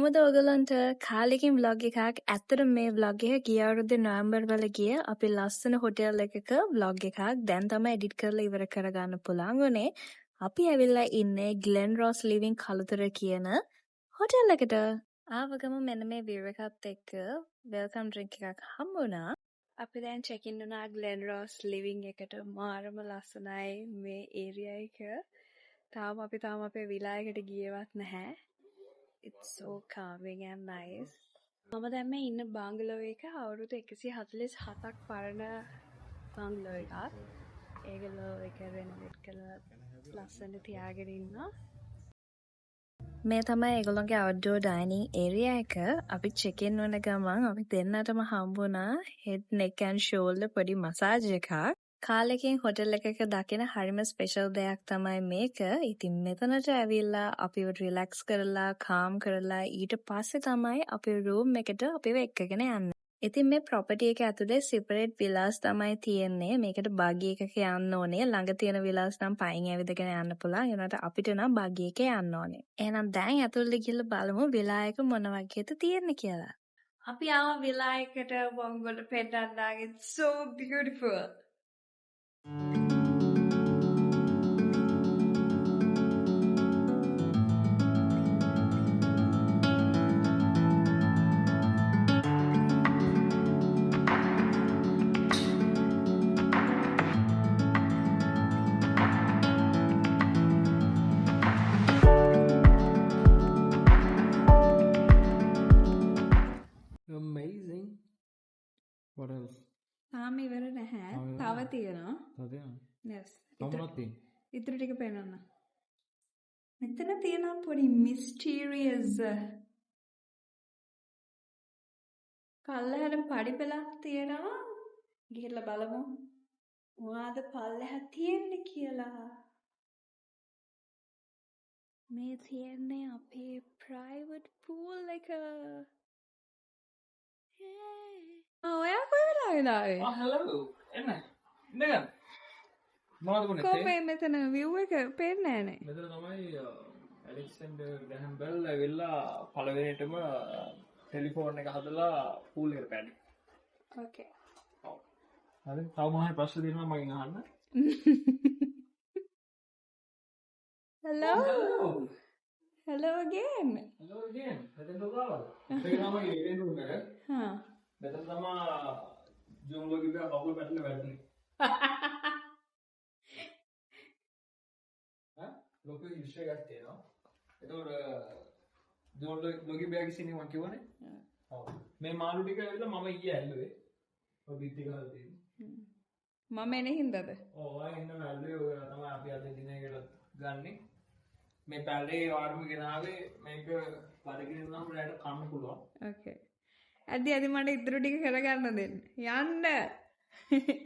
කොහොමද ඔයගලන්ට කාලෙකින් vlog එකක් ඇත්තටම මේ vlog එක ගිය අවුරුද්දේ නොවැම්බර් වල ගිය අපි ලස්සන හොටෙල් එකක vlog එකක් දැන් තමයි එඩිට් කරලා ඉවර කරගන්න පුළුවන් වුණේ. අපි ඇවිල්ලා ඉන්නේ ග්ලෙන් රොස් ලිවිං කළුතර කියන හොටෙල් එකට. ආවගම මෙන්න මේ view එකත් එක්ක වෙල්කම් ඩ්‍රින්ක් එකක් හම්බුණා. අපි දැන් check in වුණා ග්ලෙන් රොස් ලිවිං එකට. මාරම ලස්සනයි මේ ඒරියා එක. තාම අපේ විලා එකට ගියවත් නැහැ. It's so calming and nice. මම දැන් මේ ඉන්න බංගලෝ එක අවුරුදු 147ක් පරණ බංගලෝ එකක්. ඒගොල්ලෝ ඒක රෙනොවේට් කරලා ලස්සනට තියාගෙන ඉන්නවා. මේ තමයි ඒගොල්ලෝගේ outdoor dining area එක. අපි check in වෙන ගමන් අපි දෙන්නටම හම්බුණා head neck and shoulder පොඩි massage එකක්. කාලෙකින් හොටෙල් එකක දකින හරිම ස්පෙෂල් දෙයක් තමයි මේක. ඉතින් මෙතනට ඇවිල්ලා අපිව රිලැක්ස් කරලා කාම් කරලා ඊට පස්සේ තමයි අපේ රූම් එකට අපිව එක්කගෙන යන්නේ. ඉතින් මේ ප්‍රොපර්ටි එක ඇතුලේ separate villas තමයි තියෙන්නේ. මේකට බග්ගි එකක යන්න ඕනේ. ළඟ තියෙන villas නම් පයින් ඇවිදගෙන යන්න පුළුවන්. ඒ වුණාට අපිට නම් බග්ගි එකේ යන්න ඕනේ. එහෙනම් දැන් ඇතුළට ගිහලා බලමු villa එක මොන වගේද තියෙන්නේ කියලා. අපි ආව villa එකට වංගොල පෙන්නන්න. It's so beautiful. Amazing. What else? තාම ඉවර නැහැ. තව තියෙනවා. තව තියෙනවා. Yes. මොනවද තියෙන්නේ? ඉතුරු ටික පෙන්නන්න. මෙතන තියෙනවා පොඩි mysterious පල්ලෙහාට පඩි පෙළක් තියෙනවා. ගිහලා බලමු. මොනවාද පල්ලෙහා තියෙන්නේ කියලා. මේ තියෙන්නේ අපේ private pool එක. ඔයා කොහෙද ආවේ? hello. එන්න. ඉන්න. මොනවද කොනේ? කොහේ මෙතන view එක පේන්නේ නැහැ නේ. මෙතන තමයි ඇලෙක්සැන්ඩර් ග්‍රැහම් බෙල් ඇවිල්ලා පළවෙනිටම ටෙලිෆෝන් එක හදලා පූල් එකට පැන්නේ. Okay. ඔව්. හරි. තව මොනවද ප්‍රශ්න තියෙනවා මගෙන් අහන්න? Hello. Hello again. Hello again. මෙතන දුරවල. ඒක තමයි ඉවෙන්ට් රූම් එක. හා. මෙතන තමයි ජූම් ලෝගි බෑ කවුරු පැටලෙ වැටුනේ. ලොකු ඉෂ්ට් එකක් තියෙනවා. ඒතකොට ජෝන් ලොගි බෑග් ඉන්නේ මම කියවනේ. ඔව්. මේ මාළු ටික ඇවිල්ලා මම ඊයේ ඇල්ලුවේ. ඔය බිත් එක හදලා තියෙන්නේ. මම එනේ හින්දාද? ඔව් ආ එන්න ඇල්ලුවේ ඔය තමයි අපි අද දිනයකට ගන්නෙ. මේ පැලේ වාරුම ගෙනාවේ මේක බඩගිනි වුණාම රැට කන්න පුළුවන්. Okay. ඇදි මට ඉතුරු ටික කරගන්න දෙන්න. යන්න.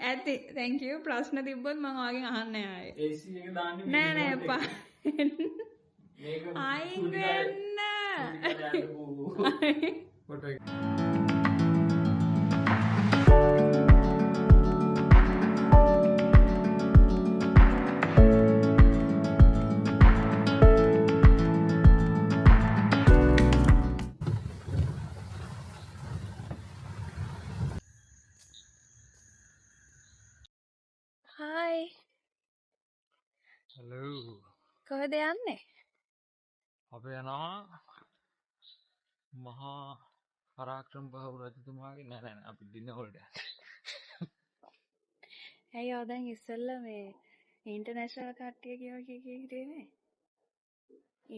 ඇති. Thank you. ප්‍රශ්න තිබ්බොත් මම ඔයාගෙන් අහන්නේ ආයේ. AC එක දාන්නේ නෑ එපා. මේක අයින් වෙන්න. ෆොටෝ එක. Hi. hello. කොහෙද යන්නේ? අපි යනවා මහා පරාක්‍රම බහුව රජතුමාගේ නෑ අපි දින වලට යන්නේ. ඇයි ඔය දැන් ඉස්සෙල්ලා මේ ඉන්ටර්නැෂනල් කට්ටිය කියව හිටියේ නේ?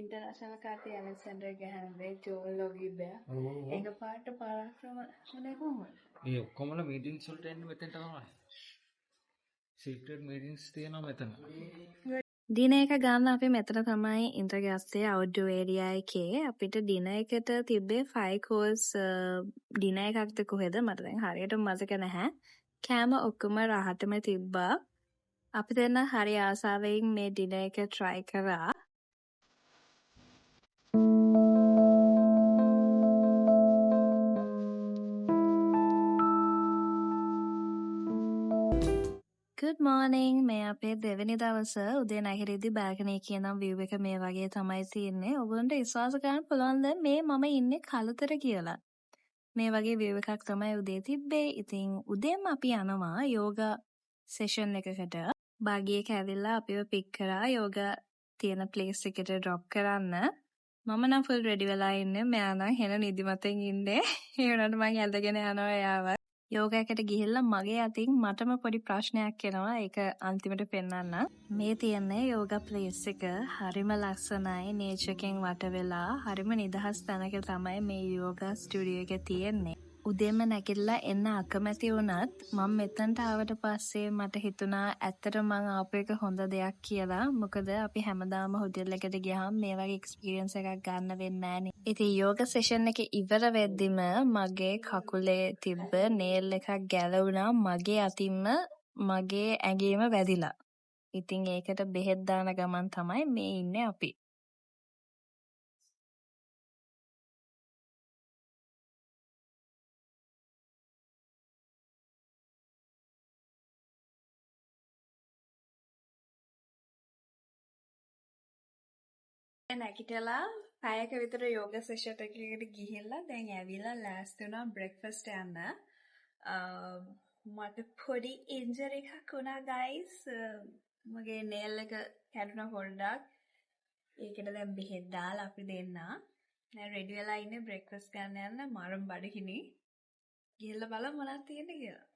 ඉන්ටර්නැෂනල් කට්ටිය ඇලෙක්සැන්ඩර් ග්‍රැහම් බෙල්, ජෝන් ලොගි බෑ. ඒක පාට පරාක්‍රම මොනේ කොහොමද? මේ ඔක්කොමලා මීටින්ග්ස් වලට එන්නේ මෙතෙන්ට තමයි. සීක්‍රට් මීටින්ග්ස් තියෙනවා මෙතන. දින එක ගන්න අපි මෙතන තමයි ඉන්ටර්ගැස්සේ අවුට්ඩෝර් ඒරියා එකේ. අපිට දින එකට තිබ්බේ 5 course දින එකක්ද කොහෙද මට දැන් හරියට මතක නැහැ. කෑම ඔක්කොම රහටම තිබ්බා. අපි දෙන්න හරි ආසාවෙන් මේ දින එක try කරා. good morning. මේ අපේ දෙවෙනි දවස උදේ නැගිටිද්දි බල්කනි එකේ නම් view එක මේ වගේ තමයි තියෙන්නේ. ඔයගොල්ලන්ට විශ්වාස කරන්න පුළුවන්ද මේ මම ඉන්නේ කලතර කියලා. මේ වගේ view එකක් තමයි උදේ තිබ්බේ. ඉතින් උදේම අපි යනවා යෝගා session එකකට. බග්ගි එක ඇවිල්ලා අපිව pick කරා යෝගා තියෙන place එකට drop කරන්න. මම නම් full ready වෙලා ඉන්නේ. මෙයා නම් හෙන නිදිමතෙන් ඉන්නේ. ඒ වුණාට මං ඇදගෙන යනවා එයාව. යෝගයකට ගිහිල්ලා මගේ අතින් මටම පොඩි ප්‍රශ්නයක් එනවා. ඒක අන්තිමට පෙන්නන්න. මේ තියෙන්නේ යෝගා ප්ලේස් එක. හරිම ලස්සනයි. නේචර් එකෙන් වට වෙලා හරිම නිදහස් තැනක තමයි මේ යෝගා ස්ටුඩියෝ එක තියෙන්නේ. උදේම නැගිටලා එන්න අකමැති වුණත් මම මෙතනට ආවට පස්සේ මට හිතුණා ඇත්තට මං ආපු එක හොඳ දෙයක් කියලා. මොකද අපි හැමදාම හොටෙල් එකට ගියාම මේ වගේ එක්ස්පීරියන්ස් එකක් ගන්න වෙන්නේ නැහනේ. ඉතින් යෝගා සෙෂන් එක ඉවර වෙද්දිම මගේ කකුලේ තිබ්බ නේල් එකක් ගැලවුණා මගේ අතින්ම මගේ ඇඟේම වැදිලා. ඉතින් ඒකට බෙහෙත් දාන ගමන් තමයි මේ ඉන්නේ අපි. නැගිටලා පැයක විතර යෝගා සෙෂන් එකකට ගිහිල්ලා දැන් ඇවිල්ලා ලෑස්ති වුණා බ්‍රෙක්ෆාස්ට් යන්න. මට පොඩි ඉන්ජරි එකක් වුණා ගයිස්. මගේ නේල් එක කැඩුණා පොඩ්ඩක්. ඒකට දැන් බෙහෙත් දාලා අපි දෙන්න. දැන් රෙඩි වෙලා ඉන්නේ බ්‍රෙක්ෆාස්ට් ගන්න යන්න මරම් බඩගිනි. ගිහිල්ලා බලමු මොනවද තියෙන්නේ කියලා.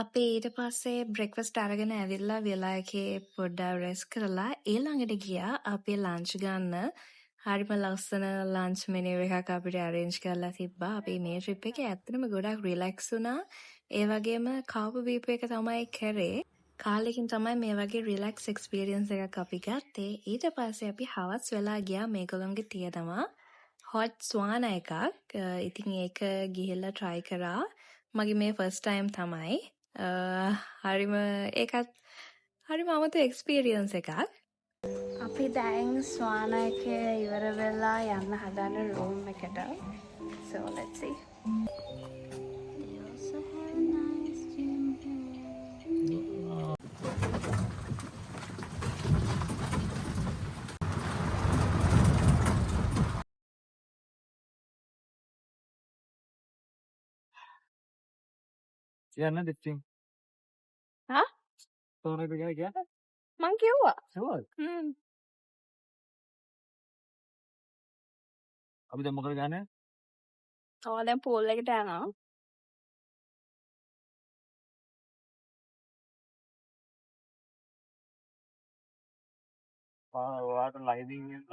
අපි ඊට පස්සේ බ්‍රෙක්ෆාස්ට් අරගෙන ඇවිල්ලා වෙලා එකේ පොඩ්ඩක් රෙස්ට් කරලා ඊළඟට ගියා අපි ලන්ච් ගන්න. හරිම ලස්සන ලන්ච් මෙනු එකක් අපිට arrange කරලා තිබ්බා. අපි මේ trip එකේ ඇත්තටම ගොඩක් relax වුණා. ඒ වගේම කාපු බීපු එක තමයි කරේ. කාලෙකින් තමයි මේ වගේ relax experience එකක් අපි ගත්තේ. ඊට පස්සේ අපි හවස් වෙලා ගියා මේගොල්ලන්ගේ තියෙනවා hot sauna එකක්. ඉතින් ඒක ගිහිල්ලා try කරා. මගේ මේ first time තමයි. හරිම ඒකත් හරිම අමුතු එක්ස්පීරියන්ස් එකක්. අපි දැන් ස්වානා එකේ ඉවර වෙලා යන්න හදන රූම් එකට. So let's see. They also have a nice gym here. කියන්න දෙච්චින්. හා? තෝරන එක ගැන කියන්න. මං කිව්වා. සුවල්. අපි දැන් මොකද ගන්නේ? දැන් පූල් එකට යනවා. ඔයාට ලයිදින් ඉන්න.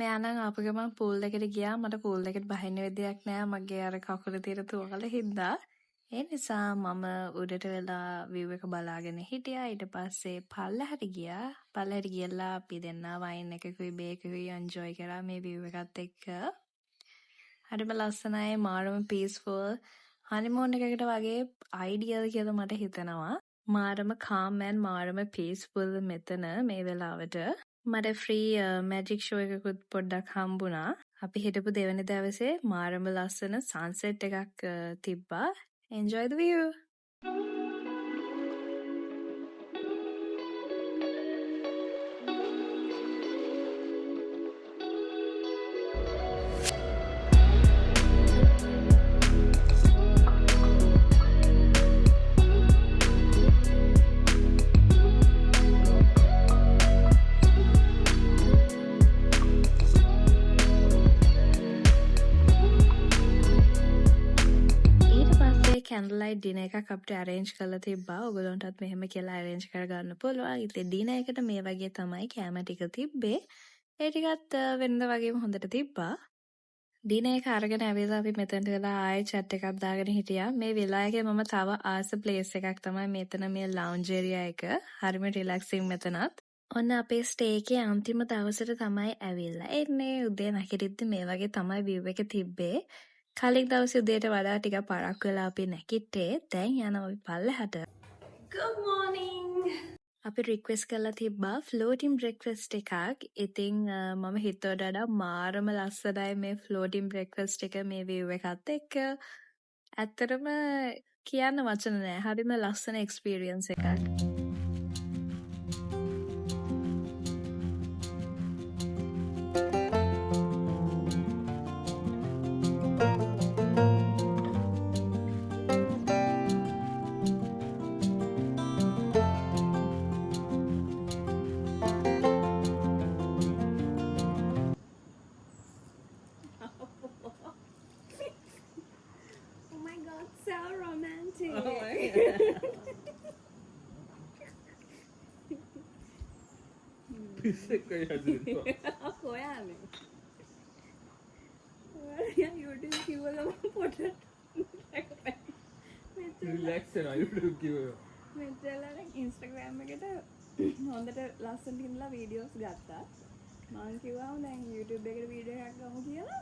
මෙයා නම් ආපු ගමන් පූල් එකට ගියා. මට පූල් එකට බහින්න විදියක් නෑ. මගේ අර කකුල තියෙන තුවාල හින්දා. ඒ නිසා මම උඩට වෙලා view එක බලාගෙන හිටියා. ඊට පස්සේ පල්ලෙහාට ගියා. පල්ලෙහාට ගියලා අපි දෙන්න වයින් එකකුයි බේකකුයි enjoy කරා මේ view එකත් එක්ක. හරිම ලස්සනයි, මාරම peaceful. honeymoon එකකට වගේ ideal කියලා මට හිතෙනවා. මාරම calm and මාරම peaceful මෙතන මේ වෙලාවට. මට free magic show එකකුත් පොඩ්ඩක් හම්බුණා. අපි හිටපු දෙවෙනි දවසේ මාරම ලස්සන sunset එකක් තිබ්බා. Enjoy the view. කැන්ඩල්ලයිට් ඩිනර් එකක් අපිට arrange කරලා තිබ්බා. ඔයගොල්ලන්ටත් මෙහෙම කියලා arrange කරගන්න පුළුවන්. ඉතින් ඩිනර් එකට මේ වගේ තමයි කැම ටික තිබ්බේ. ඒ ටිකත් වෙනද වගේම හොඳට තිබ්බා. දින එක අරගෙන ඇවිල්ලා අපි මෙතනට වෙලා ආයෙ chat එකක් දාගෙන හිටියා. මේ වෙලා එකේ මම තව ආස place එකක් තමයි මෙතන මේ lounge area එක. හරිම relaxing මෙතනත්. ඔන්න අපේ stay එකේ අන්තිම දවසට තමයි ඇවිල්ලා එන්නේ. උදේ නැගිටිද්දි මේ වගේ තමයි view එක තිබ්බේ. කලින් දවසේ උදේට වඩා ටිකක් පරක් වෙලා අපි නැගිට්ටේ. දැන් යනවා අපි පල්ලෙහාට. Good morning. අපි රික්වෙස්ට් කරලා තිබ්බා ෆ්ලෝටින් බ්‍රෙක්ෆාස්ට් එකක්. ඉතින් මම හිතුවට වඩා මාරම ලස්සනයි මේ ෆ්ලෝටින් බ්‍රෙක්ෆාස්ට් එක මේ view එකත් එක්ක. ඇත්තටම කියන්න වචන නෑ. හරිම ලස්සන එක්ස්පීරියන්ස් එකක්. Oh my god, so romantic. Oh my god. පිස්සෙක් වෙයි හදලා. කොයානේ. ඔයා YouTube කිව්වලම පොඩ රිලැක්ස් වෙනවා YouTube කිව්වා. මෙතන Instagram එකට හොඳට ලස්සනට ඉන්නලා වීඩියෝස් ගත්තා. මම කිව්වා දැන් YouTube එකට වීඩියෝ එකක් ගමු කියලා.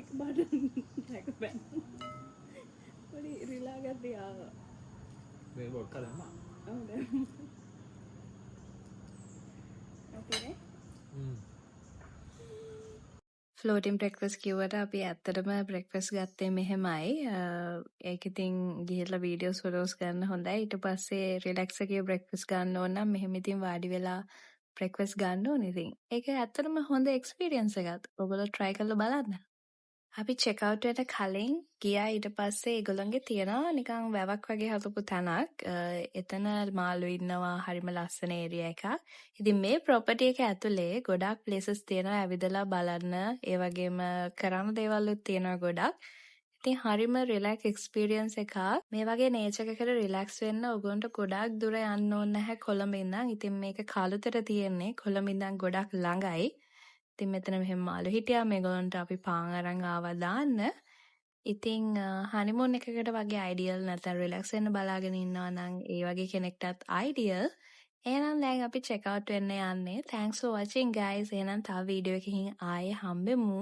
එක බටන් එක බැන්න. පොඩි රිලා ගත්තේ ආවා. මේ බොක් කරලා. ඔව් දැන්. අපේ ෆ්ලෝටින් බ්‍රෙක්ෆාස්ට් කිව්වට අපි ඇත්තටම බ්‍රෙක්ෆාස්ට් ගත්තේ මෙහෙමයි. ඒක ඉතින් ගිහලා වීඩියෝස් ෆොටෝස් ගන්න හොඳයි. ඊට පස්සේ රිලැක්ස් එකේ බ්‍රෙක්ෆාස්ට් ගන්න ඕන නම් මෙහෙම ඉතින් වාඩි වෙලා බ්‍රෙක්ෆාස්ට් ගන්න ඕනේ ඉතින්. ඒක ඇත්තටම හොඳ එක්ස්පීරියන්ස් එකක්. ඔයගොල්ලෝ try කරලා බලන්න. අපි චෙක් අවුට් එකට කලින් ගියා. ඊට පස්සේ ඒගොල්ලන්ගේ තියෙනවා නිකන් වැවක් වගේ හදපු තැනක්. එතන මාළු ඉන්නවා. හරිම ලස්සන ඒරියා එකක්. ඉතින් මේ ප්‍රොපර්ටි එක ඇතුලේ ගොඩාක් ප්ලේසස් තියෙනවා ඇවිදලා බලන්න. ඒ වගේම කරන්න දේවල්ුත් තියෙනවා ගොඩක්. ඉතින් හරිම රිලැක්ස් එක්ස්පීරියන්ස් එකක්. මේ වගේ නේචර් එකකට රිලැක්ස් වෙන්න ඔයගොන්ට ගොඩාක් දුර යන්න ඕනේ නැහැ කොළඹ ඉඳන්. ඉතින් මේක කලුතර තියෙන්නේ. කොළඹ ඉඳන් ගොඩක් ළඟයි. ඉතින් මෙතන මෙහෙම මාළු හිටියා. මේගොල්ලන්ට අපි පාන් අරන් ආවා දාන්න. ඉතින් හනිමූන් එකකට වගේ අයිඩියල් නැත්නම් රිලැක්ස් වෙන්න බලාගෙන ඉන්නවා නම් ඒ වගේ කෙනෙක්ටත් අයිඩියල්. එහෙනම් දැන් අපි චෙක් අවුට් වෙන්න යන්නේ. Thanks for watching guys. එහෙනම් තව වීඩියෝ එකකින් ආයේ හම්බෙමු.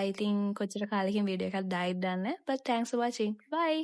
I think කොච්චර කාලෙකින් වීඩියෝ එකක් දායිද දන්නේ. But thanks for watching. Bye.